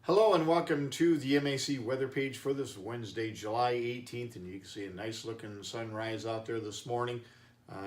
Hello and welcome to the MAC weather page for this Wednesday, July 18th, and you can see a nice looking sunrise out there this morning.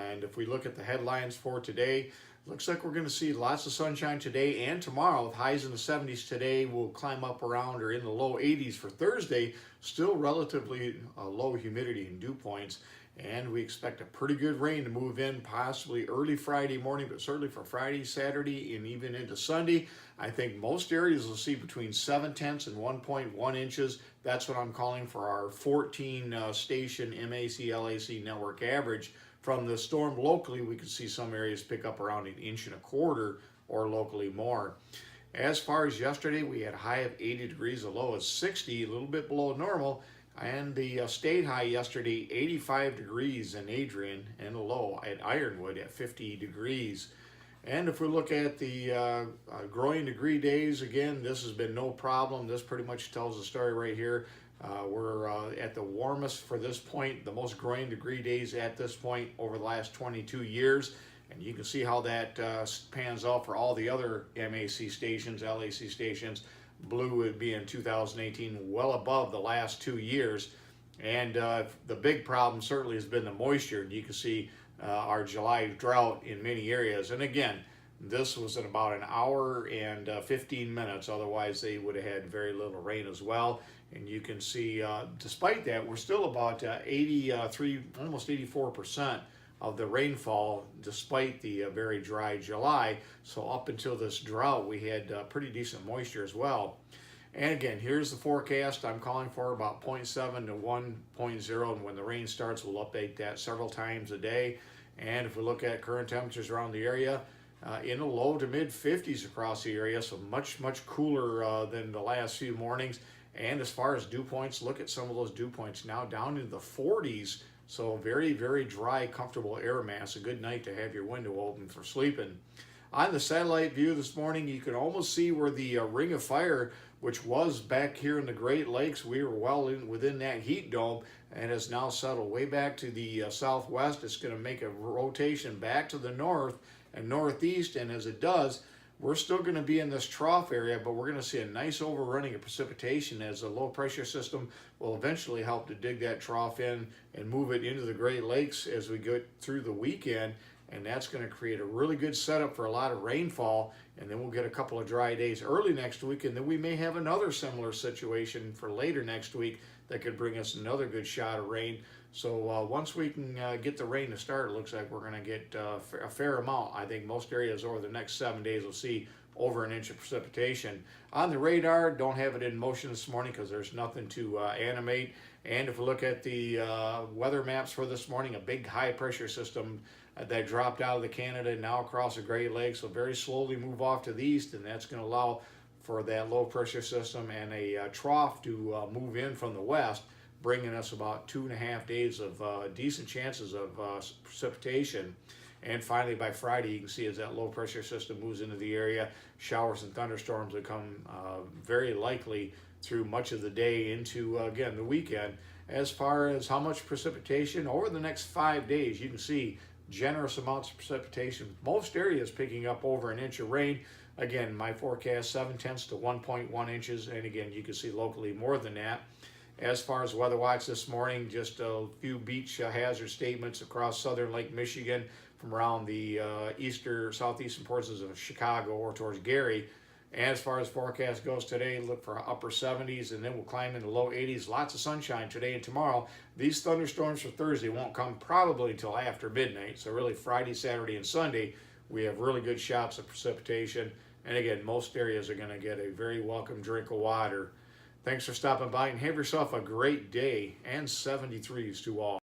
And if we look at the headlines for today, looks like we're going to see lots of sunshine today and tomorrow with highs in the 70s today. We'll climb up around or in the low 80s for Thursday, still relatively low humidity and dew points. And we expect a pretty good rain to move in possibly early Friday morning, but certainly for Friday, Saturday, and even into Sunday. I think most areas will see between 7/10 and 1.1 inches. That's what I'm calling for our 14 station MAC LAC network average. From the storm locally, we could see some areas pick up around 1.25 inches or locally more. As far as yesterday, we had a high of 80 degrees, a low of 60, a little bit below normal. And the state high yesterday, 85 degrees in Adrian, and a low at Ironwood at 50 degrees. And if we look at the growing degree days, again, this has been no problem. This pretty much tells the story right here. We're at the warmest for this point, the most growing degree days at this point over the last 22 years. And you can see how that pans out for all the other MAC stations, LAC stations. Blue would be in 2018, well above the last 2 years. And the big problem certainly has been the moisture. And you can see our July drought in many areas. And again, this was in about an hour and 15 minutes. Otherwise, they would have had very little rain as well. And you can see, despite that, we're still about 83, almost 84% of the rainfall, despite the very dry July. So up until this drought, we had pretty decent moisture as well. And again, here's the forecast. I'm calling for about 0.7 to 1.0, and when the rain starts, we'll update that several times a day. And if we look at current temperatures around the area, in the low to mid 50s across the area, so much cooler than the last few mornings. And as far as dew points, look at some of those dew points now down into the 40s. So very dry, comfortable air mass. A good night to have your window open for sleeping. On the satellite view this morning, you can almost see where the ring of fire, which was back here in the Great Lakes, we were well within that heat dome, and has now settled way back to the southwest. It's going to make a rotation back to the north and northeast, and as it does, we're still going to be in this trough area, but we're going to see a nice overrunning of precipitation as the low pressure system will eventually help to dig that trough in and move it into the Great Lakes as we go through the weekend. And that's going to create a really good setup for a lot of rainfall. And then we'll get a couple of dry days early next week, and then we may have another similar situation for later next week that could bring us another good shot of rain. So once we can get the rain to start, it looks like we're going to get a fair amount. I think most areas over the next 7 days will see over an inch of precipitation. On the radar, don't have it in motion this morning because there's nothing to animate. And if we look at the weather maps for this morning, a big high pressure system that dropped out of the Canada and now across the Great Lakes will very slowly move off to the east, and that's going to allow for that low pressure system and a trough to move in from the west, bringing us about 2.5 days of decent chances of precipitation. And finally, by Friday, you can see as that low pressure system moves into the area, showers and thunderstorms will come very likely through much of the day into, again, the weekend. As far as how much precipitation, over the next 5 days, you can see generous amounts of precipitation. Most areas picking up over an inch of rain. Again, my forecast 7/10 to 1.1 inches, and again, you can see locally more than that. As far as weather watch this morning, just a few beach hazard statements across southern Lake Michigan from around the southeastern portions of Chicago or towards Gary. As far as forecast goes today, look for upper 70s, and then we'll climb into low 80s. Lots of sunshine today and tomorrow. These thunderstorms for Thursday won't come probably until after midnight. So really Friday, Saturday, and Sunday, we have really good shots of precipitation. And again, most areas are going to get a very welcome drink of water. Thanks for stopping by, and have yourself a great day, and 73s to all.